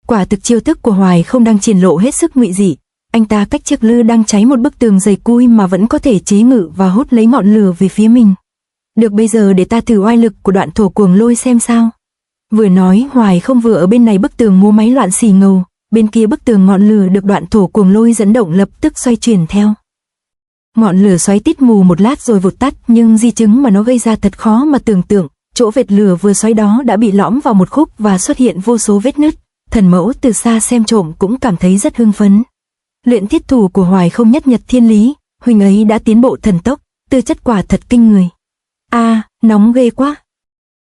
Quả thực chiêu thức của Hoài không đang triển lộ hết sức ngụy dị. Anh ta cách chiếc lư đang cháy một bức tường dày cui mà vẫn có thể chế ngự và hút lấy ngọn lửa về phía mình. Được, bây giờ để ta thử oai lực của đoạn thổ cuồng lôi xem sao. Vừa nói, Hoài không vừa ở bên này bức tường múa máy loạn xì ngầu, bên kia bức tường ngọn lửa được đoạn thổ cuồng lôi dẫn động lập tức xoay chuyển theo. Ngọn lửa xoáy tít mù một lát rồi vụt tắt, nhưng di chứng mà nó gây ra thật khó mà tưởng tượng. Chỗ vệt lửa vừa xoáy đó đã bị lõm vào một khúc và xuất hiện vô số vết nứt. Thần mẫu từ xa xem trộm cũng cảm thấy rất hưng phấn. Luyện thiết thủ của Hoài không nhất nhật thiên lý, huynh ấy đã tiến bộ thần tốc, tư chất quả thật kinh người. Nóng ghê quá.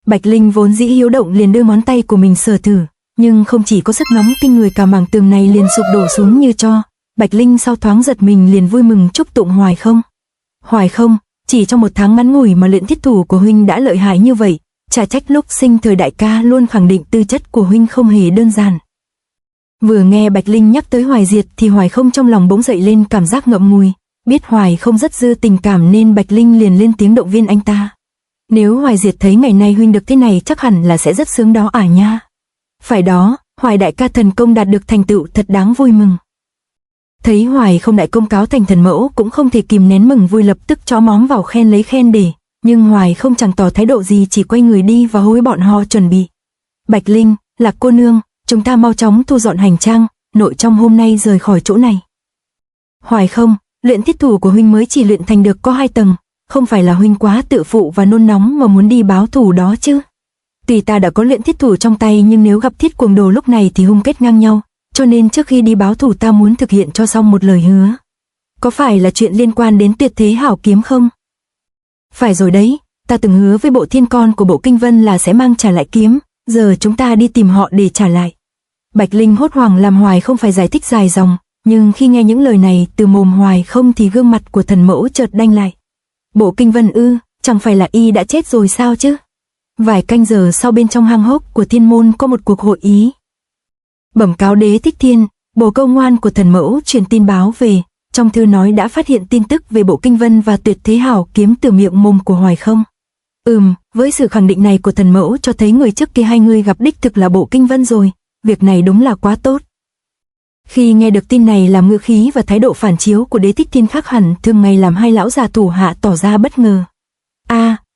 Bạch Linh vốn dĩ hiếu động liền đưa ngón tay của mình sờ thử, nhưng không chỉ có sức nóng kinh người, cả mảng tường này liền sụp đổ xuống như tro. Bạch Linh sau thoáng giật mình liền vui mừng chúc tụng Hoài không, chỉ trong 1 tháng ngắn ngủi mà luyện thiết thủ của huynh đã lợi hại như vậy, chả trách lúc sinh thời đại ca luôn khẳng định tư chất của huynh không hề đơn giản. Vừa nghe Bạch Linh nhắc tới Hoài Diệt thì Hoài không trong lòng bỗng dậy lên cảm giác ngậm ngùi, biết Hoài không rất dư tình cảm nên Bạch Linh liền lên tiếng động viên anh ta. Nếu Hoài Diệt thấy ngày nay huynh được thế này chắc hẳn là sẽ rất sướng đó nha. Phải đó, Hoài đại ca thần công đạt được thành tựu thật đáng vui mừng. Thấy Hoài không đại công cáo thành thần mẫu cũng không thể kìm nén mừng vui, lập tức chó móm vào khen lấy khen để, nhưng Hoài không chẳng tỏ thái độ gì, chỉ quay người đi và hối bọn họ chuẩn bị. Bạch Linh, Lạc cô nương, chúng ta mau chóng thu dọn hành trang, nội trong hôm nay rời khỏi chỗ này. Hoài không, luyện thiết thủ của huynh mới chỉ luyện thành được có 2 tầng, không phải là huynh quá tự phụ và nôn nóng mà muốn đi báo thù đó chứ. Tuy ta đã có luyện thiết thủ trong tay nhưng nếu gặp thiết cuồng đồ lúc này thì hung kết ngang nhau, cho nên trước khi đi báo thù ta muốn thực hiện cho xong một lời hứa. Có phải là chuyện liên quan đến tuyệt thế hảo kiếm không? Phải rồi đấy, ta từng hứa với bộ thiên con của bộ Kinh Vân là sẽ mang trả lại kiếm, giờ chúng ta đi tìm họ để trả lại. Bạch Linh hốt hoảng làm Hoài không phải giải thích dài dòng, nhưng khi nghe những lời này từ mồm Hoài không thì gương mặt của thần mẫu chợt đanh lại. Bộ Kinh Vân ư, chẳng phải là y đã chết rồi sao chứ? Vài canh giờ sau, bên trong hang hốc của thiên môn có một cuộc hội ý. Bẩm cáo Đế Thích Thiên, bồ câu ngoan của thần mẫu truyền tin báo về, trong thư nói đã phát hiện tin tức về bộ Kinh Vân và tuyệt thế hảo kiếm từ miệng mồm của Hoài không. Với sự khẳng định này của thần mẫu cho thấy người trước kia 2 người gặp đích thực là bộ Kinh Vân rồi, việc này đúng là quá tốt. Khi nghe được tin này, làm ngữ khí và thái độ phản chiếu của Đế Thích Thiên khác hẳn thường ngày làm 2 lão già thủ hạ tỏ ra bất ngờ.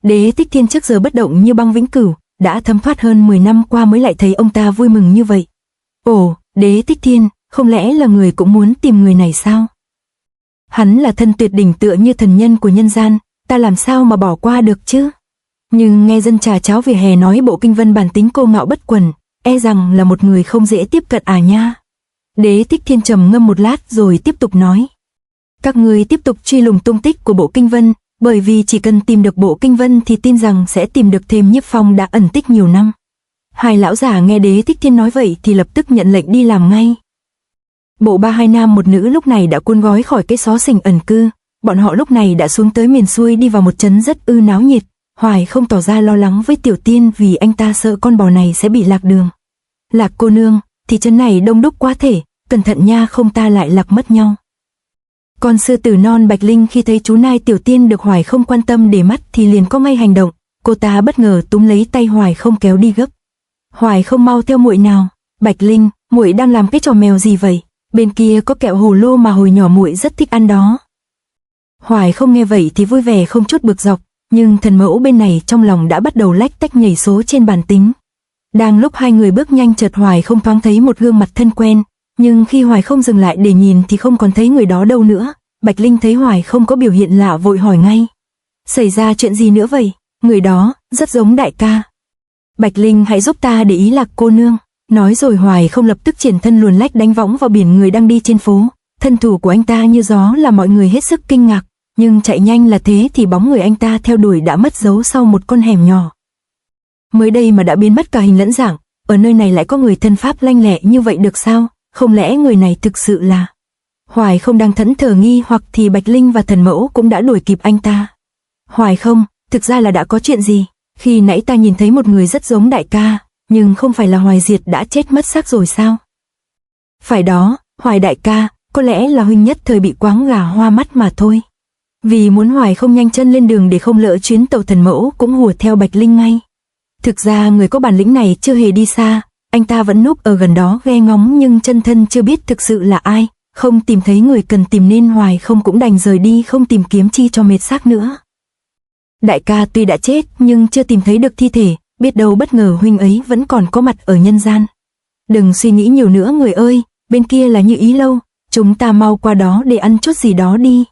Đế Thích Thiên trước giờ bất động như băng vĩnh cửu, đã thấm thoát hơn 10 năm qua mới lại thấy ông ta vui mừng như vậy. Ồ, Đế Thích Thiên, không lẽ là người cũng muốn tìm người này sao? Hắn là thân tuyệt đỉnh tựa như thần nhân của nhân gian, ta làm sao mà bỏ qua được chứ? Nhưng nghe dân trà cháo vỉa hè nói bộ Kinh Vân bản tính cô ngạo bất quần, e rằng là một người không dễ tiếp cận nha. Đế Thích Thiên trầm ngâm một lát rồi tiếp tục nói. Các ngươi tiếp tục truy lùng tung tích của bộ Kinh Vân, bởi vì chỉ cần tìm được bộ Kinh Vân thì tin rằng sẽ tìm được thêm Nhiếp Phong đã ẩn tích nhiều năm. 2 lão giả nghe Đế Thích Thiên nói vậy thì lập tức nhận lệnh đi làm ngay. Bộ 2 nam 1 nữ lúc này đã cuốn gói khỏi cái xó xỉnh ẩn cư, bọn họ lúc này đã xuống tới miền xuôi, đi vào một trấn rất náo nhiệt. Hoài không tỏ ra lo lắng với Tiểu Tiên vì anh ta sợ con bò này sẽ bị lạc đường. Lạc cô nương, thị trấn này đông đúc quá thể, cẩn thận nha, không ta lại lạc mất nhau. Con sư tử non Bạch Linh khi thấy chú nai Tiểu Tiên được Hoài không quan tâm để mắt thì liền có ngay hành động, cô ta bất ngờ túm lấy tay Hoài không kéo đi gấp. Hoài không, mau theo muội nào. Bạch Linh, muội đang làm cái trò mèo gì vậy? Bên kia có kẹo hồ lô mà hồi nhỏ muội rất thích ăn đó. Hoài không nghe vậy thì vui vẻ không chút bực dọc, nhưng thần mẫu bên này trong lòng đã bắt đầu lách tách nhảy số trên bàn tính. Đang lúc 2 người bước nhanh, chợt Hoài không thoáng thấy một gương mặt thân quen, nhưng khi Hoài không dừng lại để nhìn thì không còn thấy người đó đâu nữa. Bạch Linh thấy Hoài không có biểu hiện lạ vội hỏi ngay. Xảy ra chuyện gì nữa vậy? Người đó rất giống đại ca. Bạch Linh, hãy giúp ta để ý Lạc cô nương. Nói rồi Hoài không lập tức triển thân luồn lách đánh võng vào biển người đang đi trên phố. Thân thủ của anh ta như gió làm mọi người hết sức kinh ngạc, nhưng chạy nhanh là thế thì bóng người anh ta theo đuổi đã mất dấu sau một con hẻm nhỏ. Mới đây mà đã biến mất cả hình lẫn dạng, ở nơi này lại có người thân pháp lanh lẹ như vậy được sao? Không lẽ người này thực sự là... Hoài không đang thẫn thờ nghi hoặc thì Bạch Linh và thần mẫu cũng đã đuổi kịp anh ta. Hoài không, thực ra là đã có chuyện gì? Khi nãy ta nhìn thấy một người rất giống đại ca, nhưng không phải là Hoài Diệt đã chết mất xác rồi sao? Phải đó, Hoài đại ca, có lẽ là huynh nhất thời bị quáng gà hoa mắt mà thôi. Vì muốn Hoài không nhanh chân lên đường để không lỡ chuyến tàu, thần mẫu cũng hùa theo Bạch Linh ngay. Thực ra người có bản lĩnh này chưa hề đi xa, Anh ta vẫn núp ở gần đó nghe ngóng nhưng chân thân chưa biết thực sự là ai, không tìm thấy người cần tìm nên Hoài không cũng đành rời đi không tìm kiếm chi cho mệt xác nữa. Đại ca tuy đã chết nhưng chưa tìm thấy được thi thể, biết đâu bất ngờ huynh ấy vẫn còn có mặt ở nhân gian. Đừng suy nghĩ nhiều nữa người ơi, bên kia là Như Ý lâu, chúng ta mau qua đó để ăn chút gì đó đi.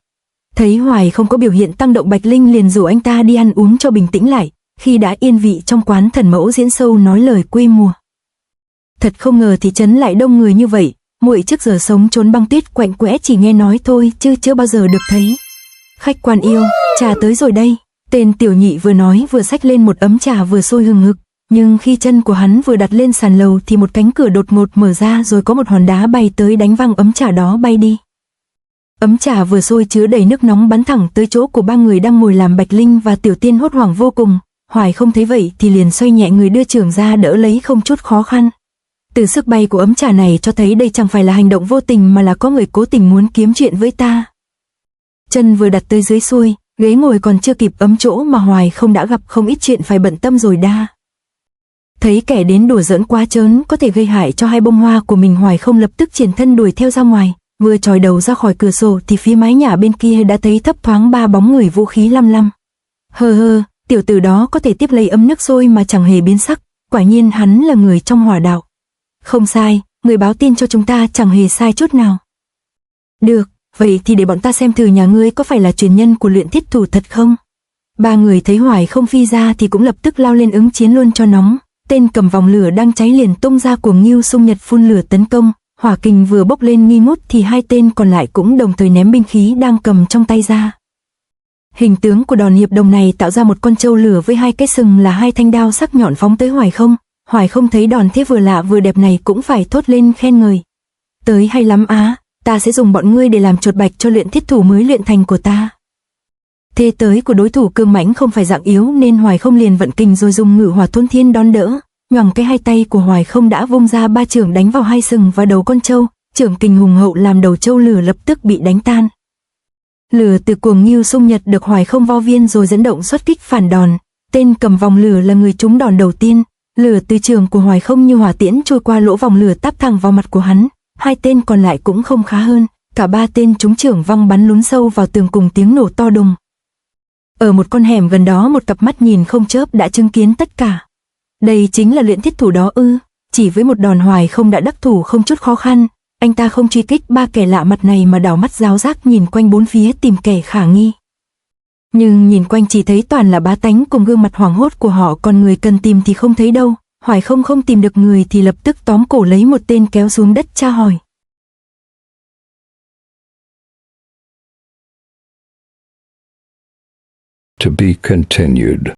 Thấy Hoài không có biểu hiện tăng động, Bạch Linh liền rủ anh ta đi ăn uống cho bình tĩnh lại, khi đã yên vị trong quán Thần Mẫu diễn sâu nói lời quê mùa. Thật không ngờ thị trấn lại đông người như vậy, muội trước giờ sống trốn băng tuyết quạnh quẽ chỉ nghe nói thôi chứ chưa bao giờ được thấy. Khách quan yêu, trà tới rồi đây. Tên tiểu nhị vừa nói vừa xách lên một ấm trà vừa sôi hừng hực, nhưng khi chân của hắn vừa đặt lên sàn lầu thì một cánh cửa đột ngột mở ra rồi có một hòn đá bay tới đánh văng ấm trà đó bay đi. Ấm trà vừa sôi chứa đầy nước nóng bắn thẳng tới chỗ của ba người đang ngồi làm. Bạch Linh và Tiểu Tiên hốt hoảng vô cùng, Hoài không thấy vậy thì liền xoay nhẹ người đưa chưởng ra đỡ lấy không chút khó khăn. Từ sức bay của ấm trà này cho thấy đây chẳng phải là hành động vô tình mà là có người cố tình muốn kiếm chuyện với ta. Chân vừa đặt tới dưới xuôi, ghế ngồi còn chưa kịp ấm chỗ mà Hoài không đã gặp không ít chuyện phải bận tâm rồi đa. Thấy kẻ đến đùa giỡn quá trớn có thể gây hại cho hai bông hoa của mình, Hoài không lập tức triển thân đuổi theo ra ngoài, vừa chòi đầu ra khỏi cửa sổ thì phía mái nhà bên kia đã thấy thấp thoáng ba bóng người vũ khí lăm lăm. Hơ, tiểu tử đó có thể tiếp lấy ấm nước sôi mà chẳng hề biến sắc, quả nhiên hắn là người trong hỏa đạo. Không sai, người báo tin cho chúng ta chẳng hề sai chút nào. Được, vậy thì để bọn ta xem thử nhà ngươi có phải là truyền nhân của luyện thiết thủ thật không? Ba người thấy Hoài không phi ra thì cũng lập tức lao lên ứng chiến luôn cho nóng. Tên cầm vòng lửa đang cháy liền tung ra cuồng nghiêu xung nhật phun lửa tấn công. Hỏa kình vừa bốc lên nghi ngút thì hai tên còn lại cũng đồng thời ném binh khí đang cầm trong tay ra. Hình tướng của đòn hiệp đồng này tạo ra một con trâu lửa với hai cái sừng là hai thanh đao sắc nhọn phóng tới Hoài không. Hoài không thấy đòn thế vừa lạ vừa đẹp này cũng phải thốt lên khen ngợi. Tới hay lắm á, ta sẽ dùng bọn ngươi để làm chột bạch cho luyện thiết thủ mới luyện thành của ta. Thế tới của đối thủ cương mãnh không phải dạng yếu nên Hoài không liền vận kình rồi dùng ngự hỏa thôn thiên đón đỡ. Nhoằng cái hai tay của Hoài không đã vung ra ba chưởng đánh vào hai sừng và đầu con trâu, chưởng kình hùng hậu làm đầu trâu lửa lập tức bị đánh tan. Lửa từ cuồng nghiêu xung nhật được Hoài không vo viên rồi dẫn động xuất kích phản đòn. Tên cầm vòng lửa là người trúng đòn đầu tiên, lửa từ trường của Hoài không như hỏa tiễn trôi qua lỗ vòng lửa táp thẳng vào mặt của hắn. Hai tên còn lại cũng không khá hơn, cả ba tên trúng chưởng văng bắn lún sâu vào tường cùng tiếng nổ to đùng. Ở một con hẻm gần đó một cặp mắt nhìn không chớp đã chứng kiến tất cả. Đây chính là luyện thiết thủ đó ư? Chỉ với một đòn Hoài không đã đắc thủ không chút khó khăn. Anh ta không truy kích ba kẻ lạ mặt này mà đảo mắt giáo giác nhìn quanh bốn phía tìm kẻ khả nghi. Nhưng nhìn quanh chỉ thấy toàn là bá tánh cùng gương mặt hoảng hốt của họ, còn người cần tìm thì không thấy đâu. Hoài không tìm được người thì lập tức tóm cổ lấy một tên kéo xuống đất tra hỏi. To be continued.